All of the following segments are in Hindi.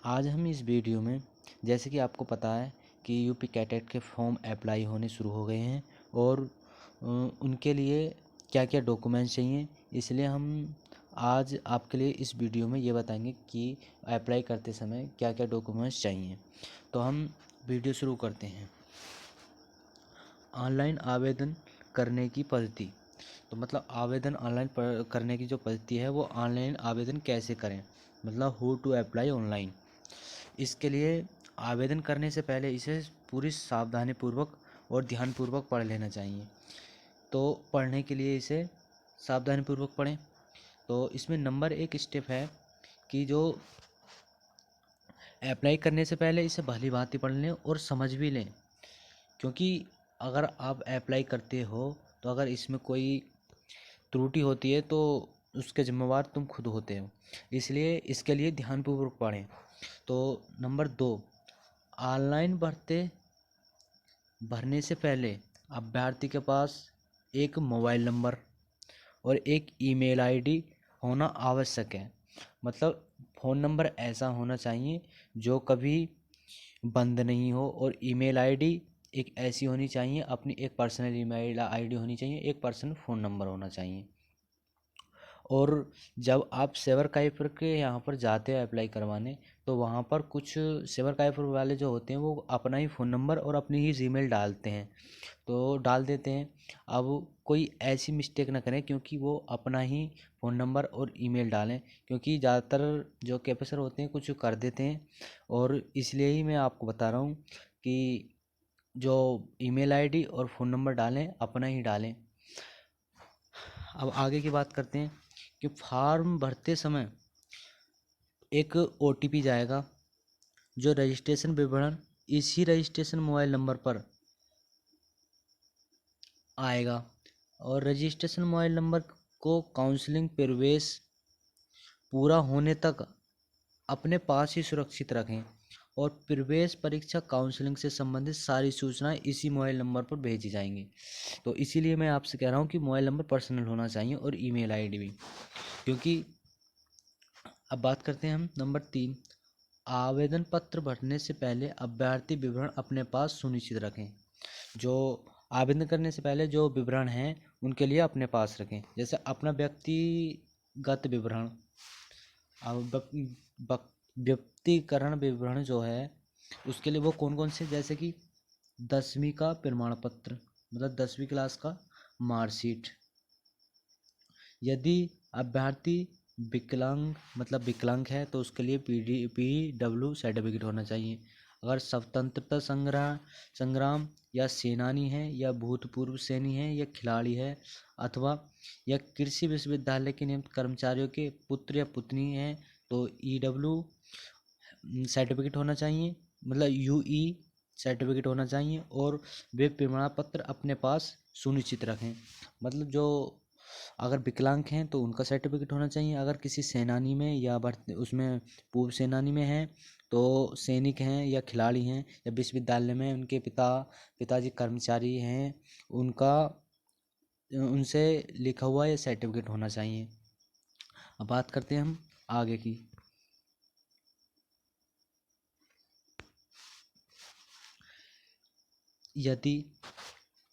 आज हम इस वीडियो में, जैसे कि आपको पता है कि यूपी कैटेट के फॉर्म अप्लाई होने शुरू हो गए हैं और उनके लिए क्या क्या डॉक्यूमेंट्स चाहिए, इसलिए हम आज आपके लिए इस वीडियो में ये बताएंगे कि अप्लाई करते समय क्या क्या डॉक्यूमेंट्स चाहिए। तो हम वीडियो शुरू करते हैं। ऑनलाइन आवेदन करने की पद्धति। तो मतलब आवेदन ऑनलाइन करने की जो पद्धति है वो ऑनलाइन आवेदन कैसे करें, मतलब हाउ टू अप्लाई ऑनलाइन। इसके लिए आवेदन करने से पहले इसे पूरी सावधानीपूर्वक और ध्यानपूर्वक पढ़ लेना चाहिए। तो पढ़ने के लिए इसे सावधानीपूर्वक पढ़ें। तो इसमें नंबर एक स्टेप है कि जो अप्लाई करने से पहले इसे भली भांति पढ़ लें और समझ भी लें, क्योंकि अगर आप अप्लाई करते हो तो अगर इसमें कोई त्रुटि होती है तो उसके जिम्मेवार तुम खुद होते हो, इसलिए इसके लिए ध्यानपूर्वक पढ़ें। तो नंबर दो, ऑनलाइन भरने से पहले अभ्यर्थी के पास एक मोबाइल नंबर और एक ईमेल आईडी होना आवश्यक है। मतलब फ़ोन नंबर ऐसा होना चाहिए जो कभी बंद नहीं हो, और ईमेल आईडी एक ऐसी होनी चाहिए, अपनी एक पर्सनल ईमेल आईडी होनी चाहिए, एक पर्सनल फ़ोन नंबर होना चाहिए। और जब आप सेवर काइफर के यहाँ पर जाते हैं अप्लाई करवाने, तो वहाँ पर कुछ सेवर काइफर वाले जो होते हैं वो अपना ही फ़ोन नंबर और अपनी ही जीमेल डालते हैं, तो डाल देते हैं। अब कोई ऐसी मिस्टेक ना करें, क्योंकि वो अपना ही फ़ोन नंबर और ईमेल डालें, क्योंकि ज़्यादातर जो कैपेसर होते हैं कुछ कर देते हैं। और इसलिए ही मैं आपको बता रहा हूँ कि जो ईमेल आईडी और फ़ोन नंबर डालें अपना ही डालें। अब आगे की बात करते हैं कि फॉर्म भरते समय एक ओटीपी जाएगा, जो रजिस्ट्रेशन विवरण इसी रजिस्ट्रेशन मोबाइल नंबर पर आएगा। और रजिस्ट्रेशन मोबाइल नंबर को काउंसलिंग प्रवेश पूरा होने तक अपने पास ही सुरक्षित रखें, और प्रवेश परीक्षा काउंसलिंग से संबंधित सारी सूचनाएं इसी मोबाइल नंबर पर भेजी जाएंगी। तो इसीलिए मैं आपसे कह रहा हूँ कि मोबाइल नंबर पर्सनल होना चाहिए और ईमेल आईडी भी। क्योंकि अब बात करते हैं हम नंबर तीन, आवेदन पत्र भरने से पहले अभ्यर्थी विवरण अपने पास सुनिश्चित रखें। जो आवेदन करने से पहले जो विवरण हैं उनके लिए अपने पास रखें, जैसे अपना व्यक्तिगत विवरण। अब व्यक्तिकरण विवरण जो है उसके लिए वो कौन कौन से, जैसे कि 10वीं का प्रमाण पत्र, मतलब 10वीं क्लास का मार्कशीट। यदि अभ्यर्थी विकलांग मतलब विकलांग है तो उसके लिए PW सर्टिफिकेट होना चाहिए। अगर स्वतंत्रता संग्राम या सेनानी है, या भूतपूर्व सैनिक है, या खिलाड़ी है, अथवा या कृषि विश्वविद्यालय के नियमित कर्मचारियों के पुत्र या पुत्री हैं तो EW सर्टिफिकेट होना चाहिए, मतलब UE सर्टिफिकेट होना चाहिए। और वे प्रमाण पत्र अपने पास सुनिश्चित रखें। मतलब जो अगर विकलांग हैं तो उनका सर्टिफिकेट होना चाहिए, अगर किसी सेनानी में या भर्ती उसमें पूर्व सेनानी में हैं तो सैनिक हैं या खिलाड़ी हैं, या विश्वविद्यालय में उनके पिताजी कर्मचारी हैं, उनका उनसे लिखा हुआ ये सर्टिफिकेट होना चाहिए। अब बात करते हैं हम आगे की। यदि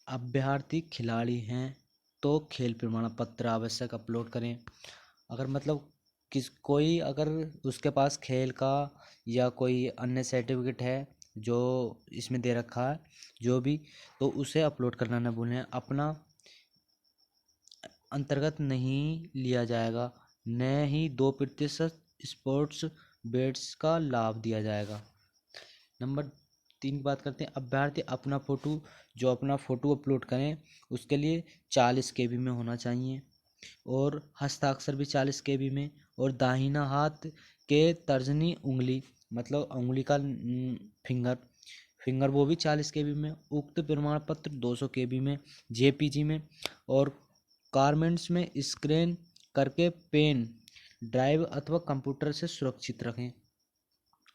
अभ्यर्थी खिलाड़ी हैं तो खेल प्रमाण पत्र आवश्यक अपलोड करें। अगर मतलब कोई अगर उसके पास खेल का या कोई अन्य सर्टिफिकेट है जो इसमें दे रखा है जो भी, तो उसे अपलोड करना न भूलें। अपना अंतर्गत नहीं लिया जाएगा, न ही 2% स्पोर्ट्स बेट्स का लाभ दिया जाएगा। नंबर 3 की बात करते हैं, अभ्यर्थी अपना फ़ोटो अपलोड करें उसके लिए 40 KB में होना चाहिए, और हस्ताक्षर भी 40 KB में, और दाहिना हाथ के तर्जनी उंगली मतलब उंगली का फिंगर वो भी 40 KB में। उक्त प्रमाण पत्र 200 KB में JPG में, और गारमेंट्स में स्कैन करके पेन ड्राइव अथवा कंप्यूटर से सुरक्षित रखें।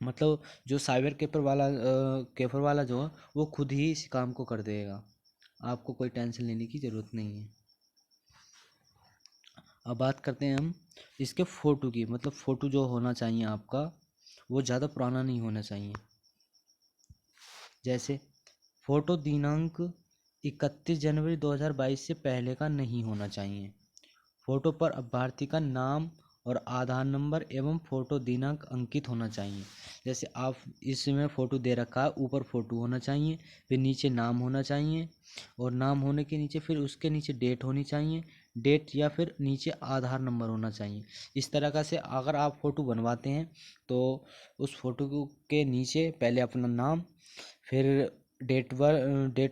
मतलब जो साइबर कैफर वाला जो है वो खुद ही इस काम को कर देगा, आपको कोई टेंशन लेने की ज़रूरत नहीं है। अब बात करते हैं हम इसके फ़ोटो की, मतलब फ़ोटो जो होना चाहिए आपका वो ज़्यादा पुराना नहीं होना चाहिए। जैसे फ़ोटो दिनांक 31 जनवरी 2022 से पहले का नहीं होना चाहिए। फ़ोटो पर अभ्यर्थी का नाम और आधार नंबर एवं फ़ोटो दिनांक अंकित होना चाहिए। जैसे आप इसमें फ़ोटो दे रखा है, ऊपर फ़ोटो होना चाहिए, फिर नीचे नाम होना चाहिए, और नाम होने के नीचे फिर उसके नीचे डेट होनी चाहिए, डेट या फिर नीचे आधार नंबर होना चाहिए। इस तरह का से अगर आप फ़ोटो बनवाते हैं तो उस फ़ोटो के नीचे पहले अपना नाम, फिर डेट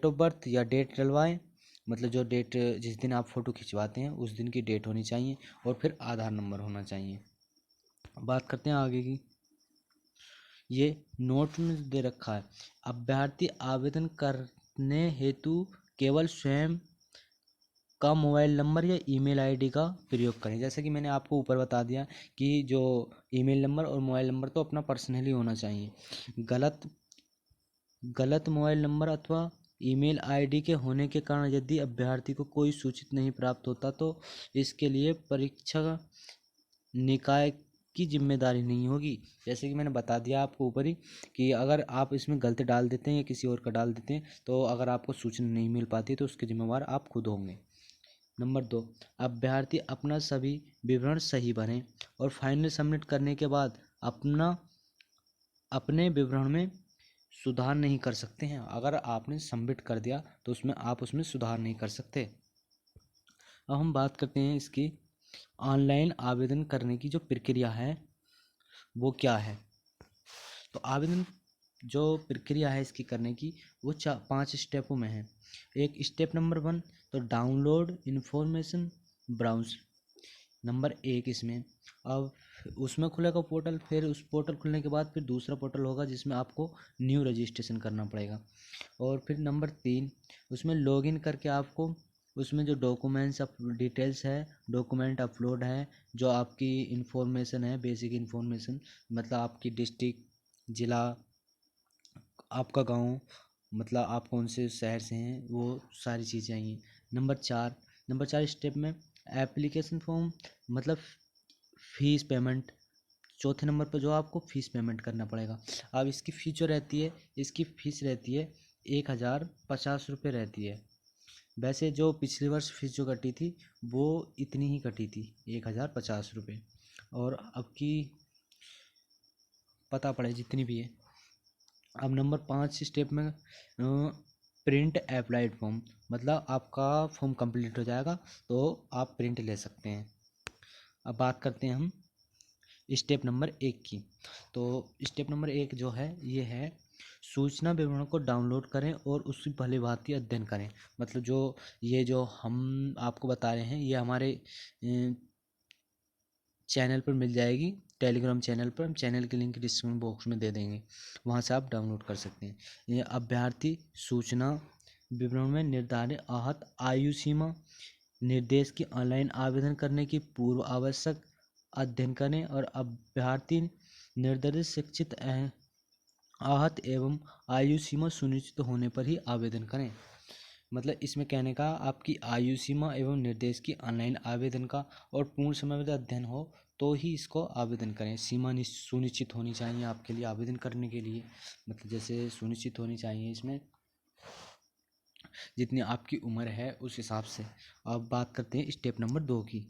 ऑफ बर्थ या डेट डलवाएं, मतलब जो डेट जिस दिन आप फ़ोटो खिंचवाते हैं उस दिन की डेट होनी चाहिए, और फिर आधार नंबर होना चाहिए। बात करते हैं आगे की। ये नोट में दे रखा है, अभ्यर्थी आवेदन करने हेतु केवल स्वयं का मोबाइल नंबर या ईमेल आईडी का प्रयोग करें। जैसे कि मैंने आपको ऊपर बता दिया कि जो ईमेल नंबर और मोबाइल नंबर तो अपना पर्सनली होना चाहिए। गलत मोबाइल नंबर अथवा ईमेल आईडी के होने के कारण यदि अभ्यर्थी को कोई सूचित नहीं प्राप्त होता तो इसके लिए परीक्षा निकाय की जिम्मेदारी नहीं होगी। जैसे कि मैंने बता दिया आपको ऊपर ही कि अगर आप इसमें गलती डाल देते हैं या किसी और का डाल देते हैं तो अगर आपको सूचना नहीं मिल पाती तो उसके जिम्मेवार आप खुद होंगे। नंबर 2, अभ्यर्थी अपना सभी विवरण सही भरें और फाइनल सबमिट करने के बाद अपने विवरण में सुधार नहीं कर सकते हैं। अगर आपने सबमिट कर दिया तो उसमें सुधार नहीं कर सकते। अब हम बात करते हैं इसकी ऑनलाइन आवेदन करने की जो प्रक्रिया है वो क्या है। तो आवेदन जो प्रक्रिया है इसकी करने की वो 5 स्टेपों में है। एक स्टेप नंबर 1, तो डाउनलोड इन्फॉर्मेशन ब्राउज। नंबर 1 इसमें, अब उसमें खुलेगा पोर्टल, फिर उस पोर्टल खुलने के बाद फिर दूसरा पोर्टल होगा जिसमें आपको न्यू रजिस्ट्रेशन करना पड़ेगा। और फिर नंबर 3, उसमें लॉगिन करके आपको उसमें जो डॉक्यूमेंट्स डिटेल्स है, डॉक्यूमेंट अपलोड है, जो आपकी इंफॉर्मेशन है, बेसिक इंफॉर्मेशन, मतलब आपकी डिस्ट्रिक्ट, ज़िला, आपका गांव, मतलब आप कौन से शहर से हैं, वो सारी चीज़ें आई हैं। नंबर 4 स्टेप में एप्लीकेशन फॉर्म, मतलब फ़ीस पेमेंट। चौथे नंबर पर जो आपको फ़ीस पेमेंट करना पड़ेगा। अब इसकी फ़ीस जो रहती है, इसकी फ़ीस रहती है 1050 रुपये रहती है। वैसे जो पिछले वर्ष फीस जो कटी थी वो इतनी ही कटी थी, 1050 रुपये, और अब की पता पड़े जितनी भी है। अब नंबर 5 स्टेप में प्रिंट अप्लाइड फॉर्म, मतलब आपका फॉर्म कंप्लीट हो जाएगा तो आप प्रिंट ले सकते हैं। अब बात करते हैं हम स्टेप नंबर 1 की। तो स्टेप नंबर 1 जो है ये है, सूचना विवरण को डाउनलोड करें और उसकी भली भांति अध्ययन करें। मतलब जो हम आपको बता रहे हैं ये हमारे चैनल पर मिल जाएगी, टेलीग्राम चैनल पर। हम चैनल की लिंक डिस्क्रिप्शन बॉक्स में दे देंगे, वहाँ से आप डाउनलोड कर सकते हैं। ये अभ्यर्थी सूचना विवरण में निर्धारित आहत आयु सीमा निर्देश की ऑनलाइन आवेदन करने की पूर्व आवश्यक अध्ययन करें, और अभ्यर्थी निर्धारित शिक्षित आहत एवं आयु सीमा सुनिश्चित होने पर ही आवेदन करें। मतलब इसमें कहने का आपकी आयु सीमा एवं निर्देश की ऑनलाइन आवेदन का और पूर्ण समय में अध्ययन हो तो ही इसको आवेदन करें। सीमा सुनिश्चित होनी चाहिए आपके लिए आवेदन करने के लिए, मतलब जैसे सुनिश्चित होनी चाहिए इसमें जितनी आपकी उम्र है उस हिसाब से। अब बात करते हैं स्टेप नंबर 2 की।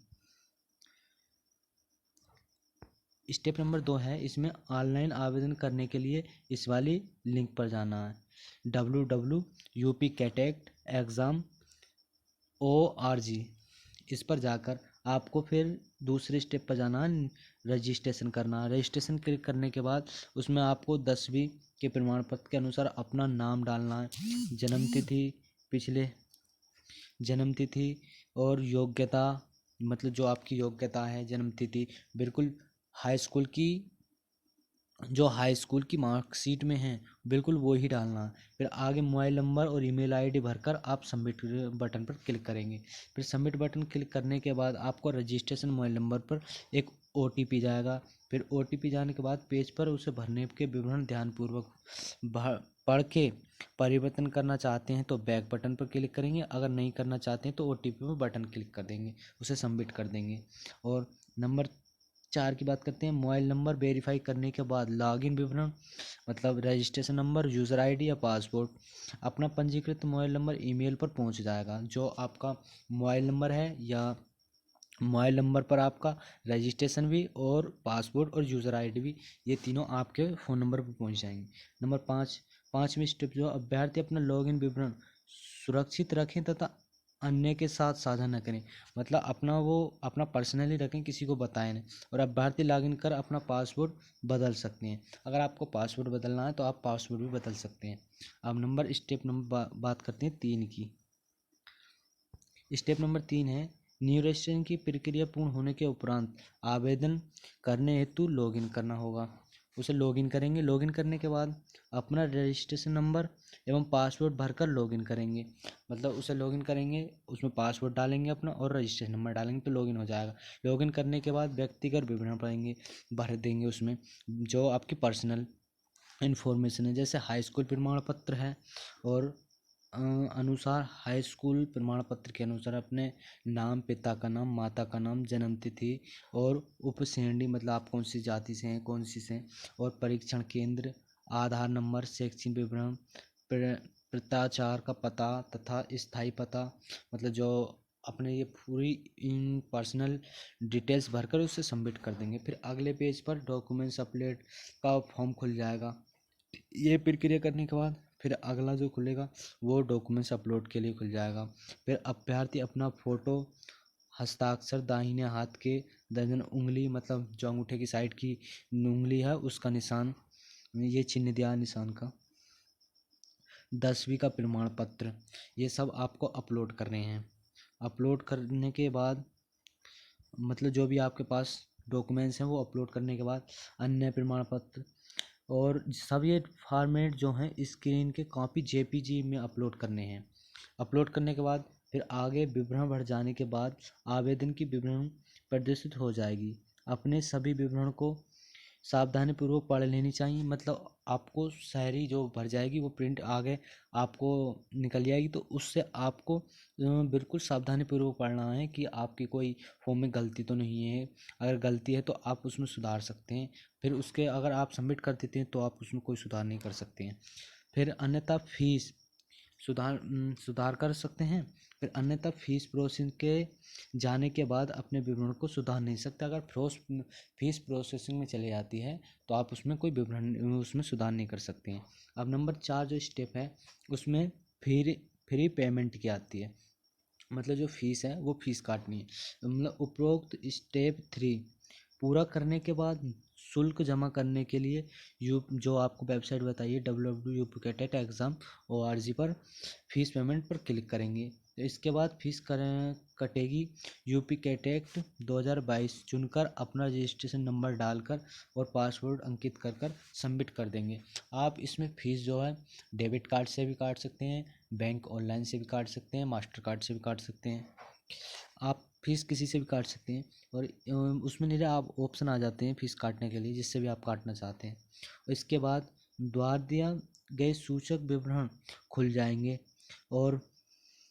स्टेप नंबर 2 है, इसमें ऑनलाइन आवेदन करने के लिए इस वाली लिंक पर जाना है, www.upcatexam.org। इस पर जाकर आपको फिर दूसरे स्टेप पर जाना है, रजिस्ट्रेशन करना है। रजिस्ट्रेशन क्लिक करने के बाद उसमें आपको 10वीं के प्रमाण पत्र के अनुसार अपना नाम डालना है, पिछले जन्म तिथि और योग्यता, मतलब जो आपकी योग्यता है, जन्म तिथि बिल्कुल हाई स्कूल की मार्कशीट में है बिल्कुल वो ही डालना है। फिर आगे मोबाइल नंबर और ईमेल आईडी भरकर आप सबमिट बटन पर क्लिक करेंगे। फिर सबमिट बटन क्लिक करने के बाद आपको रजिस्ट्रेशन मोबाइल नंबर पर एक OTP जाएगा। फिर OTP जाने के बाद पेज पर उसे भरने के विवरण ध्यानपूर्वक पढ़ के परिवर्तन करना चाहते हैं तो बैक बटन पर क्लिक करेंगे, अगर नहीं करना चाहते हैं तो OTP पर बटन क्लिक कर देंगे, उसे सबमिट कर देंगे। और नंबर 4 की बात करते हैं। मोबाइल नंबर वेरीफाई करने के बाद लॉगिन विवरण मतलब रजिस्ट्रेशन नंबर, यूज़र आईडी या पासवर्ड। अपना पंजीकृत मोबाइल नंबर ईमेल पर पहुंच जाएगा। जो आपका मोबाइल नंबर है या मोबाइल नंबर पर आपका रजिस्ट्रेशन भी और पासवर्ड और यूज़र आईडी भी, ये तीनों आपके फ़ोन नंबर पर पहुंच जाएंगे। नंबर 5, 5वीं स्टेप जो अभ्यर्थी अपना लॉगिन विवरण सुरक्षित रखें तथा अन्य के साथ साझा न करें। मतलब अपना पर्सनली रखें, किसी को बताएं नहीं। और अभ्यर्थी लॉगिन कर अपना पासवर्ड बदल सकते हैं। अगर आपको पासवर्ड बदलना है तो आप पासवर्ड भी बदल सकते हैं। अब स्टेप नंबर बात करते हैं 3 की। स्टेप नंबर 3 है न्यू रजिस्ट्रेशन की प्रक्रिया पूर्ण होने के उपरांत आवेदन करने हेतु लॉगिन करना होगा। उसे लॉगिन करेंगे। लॉगिन करने के बाद अपना रजिस्ट्रेशन नंबर एवं पासवर्ड भरकर लॉगिन करेंगे। मतलब उसे लॉगिन करेंगे, उसमें पासवर्ड डालेंगे अपना और रजिस्ट्रेशन नंबर डालेंगे तो लॉगिन हो जाएगा। लॉगिन करने के बाद व्यक्तिगत विवरण भर देंगे उसमें, जो आपकी पर्सनल इन्फॉर्मेशन है, जैसे हाई स्कूल प्रमाण पत्र है और अनुसार हाई स्कूल प्रमाण पत्र के अनुसार अपने नाम, पिता का नाम, माता का नाम, जन्म तिथि और उपश्रेणी मतलब आप कौन सी जाति से हैं, कौन सी से, और परीक्षण केंद्र, आधार नंबर, शैक्षिक विवरण, प्रत्याचार का पता तथा स्थायी पता, मतलब जो अपने ये पूरी इन पर्सनल डिटेल्स भरकर उसे सबमिट कर देंगे। फिर अगले पेज पर डॉक्यूमेंट्स अपलोड का फॉर्म खुल जाएगा। ये प्रक्रिया करने के बाद फिर अगला जो खुलेगा वो डॉक्यूमेंट्स अपलोड के लिए खुल जाएगा। फिर अभ्यर्थी अपना फ़ोटो, हस्ताक्षर, दाहिने हाथ के दर्जन उंगली मतलब जो अंगूठे की साइड की उंगली है उसका निशान, ये चिन्ह दिया निशान का, 10वीं का प्रमाण पत्र, ये सब आपको अपलोड करने हैं। अपलोड करने के बाद मतलब जो भी आपके पास डॉक्यूमेंट्स हैं वो अपलोड करने के बाद अन्य प्रमाण पत्र और सब ये फॉर्मेट जो हैं स्क्रीन के कॉपी जेपीजी में अपलोड करने हैं। अपलोड करने के बाद फिर आगे विवरण भर जाने के बाद आवेदन की विवरण प्रदर्शित हो जाएगी। अपने सभी विवरण को सावधानीपूर्वक पढ़ लेनी चाहिए। मतलब आपको शायरी जो भर जाएगी वो प्रिंट आगे आपको निकल जाएगी, तो उससे आपको बिल्कुल सावधानीपूर्वक पढ़ना है कि आपकी कोई फॉर्म में गलती तो नहीं है। अगर गलती है तो आप उसमें सुधार सकते हैं। फिर उसके अगर आप सबमिट कर देते हैं तो आप उसमें कोई सुधार नहीं कर सकते हैं। फिर अन्यथा फीस सुधार कर सकते हैं। फिर अन्यथा फीस प्रोसेसिंग के जाने के बाद अपने विवरण को सुधार नहीं सकते। अगर फीस प्रोसेसिंग में चली जाती है तो आप उसमें कोई विवरण उसमें सुधार नहीं कर सकते हैं। अब नंबर 4 जो स्टेप है उसमें फ्री पेमेंट की आती है। मतलब जो फीस है वो फीस काटनी है। मतलब उपरोक्त स्टेप 3 पूरा करने के बाद शुल्क जमा करने के लिए जो आपको वेबसाइट बताइए www.upcatet.exam.org पर फीस पेमेंट पर क्लिक करेंगे। तो इसके बाद फीस कटेगी। यूपी कैटेट 2022 चुनकर अपना रजिस्ट्रेशन नंबर डालकर और पासवर्ड अंकित कर कर सबमिट कर देंगे। आप इसमें फ़ीस जो है डेबिट कार्ड से भी काट सकते हैं, बैंक ऑनलाइन से भी काट सकते हैं, मास्टर कार्ड से भी काट सकते हैं। आप फीस किसी से भी काट सकते हैं और उसमें नीचे आप ऑप्शन आ जाते हैं फीस काटने के लिए, जिससे भी आप काटना चाहते हैं। और इसके बाद द्वारा दिया गए सूचक विवरण खुल जाएंगे और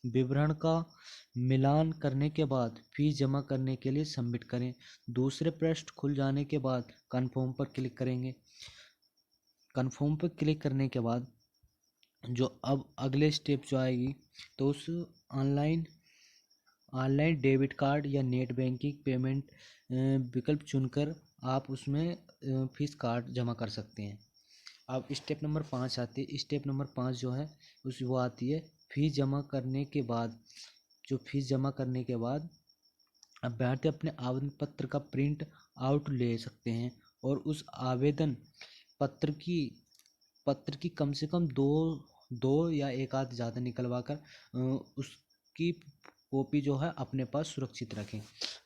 विवरण का मिलान करने के बाद फीस जमा करने के लिए सबमिट करें। दूसरे पृष्ठ खुल जाने के बाद कन्फर्म पर क्लिक करेंगे। कन्फर्म पर क्लिक करने के बाद जो अब अगले स्टेप जो आएगी तो उस ऑनलाइन डेबिट कार्ड या नेट बैंकिंग पेमेंट विकल्प चुनकर आप उसमें फीस कार्ड जमा कर सकते हैं। अब स्टेप नंबर 5 आती है। स्टेप नंबर 5 जो है वो आती है फीस जमा करने के बाद। जो फीस जमा करने के बाद अभ्यर्थी अपने आवेदन पत्र का प्रिंट आउट ले सकते हैं और उस आवेदन पत्र की कम से कम दो या एक आध ज़्यादा निकलवा कर उसकी कॉपी जो है अपने पास सुरक्षित रखें।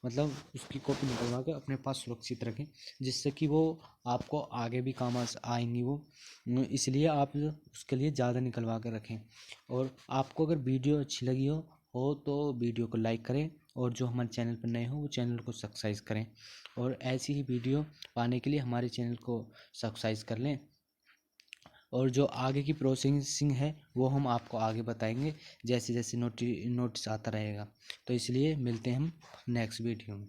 मतलब उसकी कॉपी निकलवा कर अपने पास सुरक्षित रखें, जिससे कि वो आपको आगे भी काम आएंगी वो। इसलिए आप उसके लिए ज़्यादा निकलवा कर रखें। और आपको अगर वीडियो अच्छी लगी हो तो वीडियो को लाइक करें और जो हमारे चैनल पर नए हो वो चैनल को सब्सक्राइब करें। और ऐसी ही वीडियो पाने के लिए हमारे चैनल को सब्सक्राइब कर लें। और जो आगे की प्रोसेसिंग है वो हम आपको आगे बताएंगे जैसे जैसे नोटिस आता रहेगा। तो इसलिए मिलते हैं हम नेक्स्ट वीडियो में।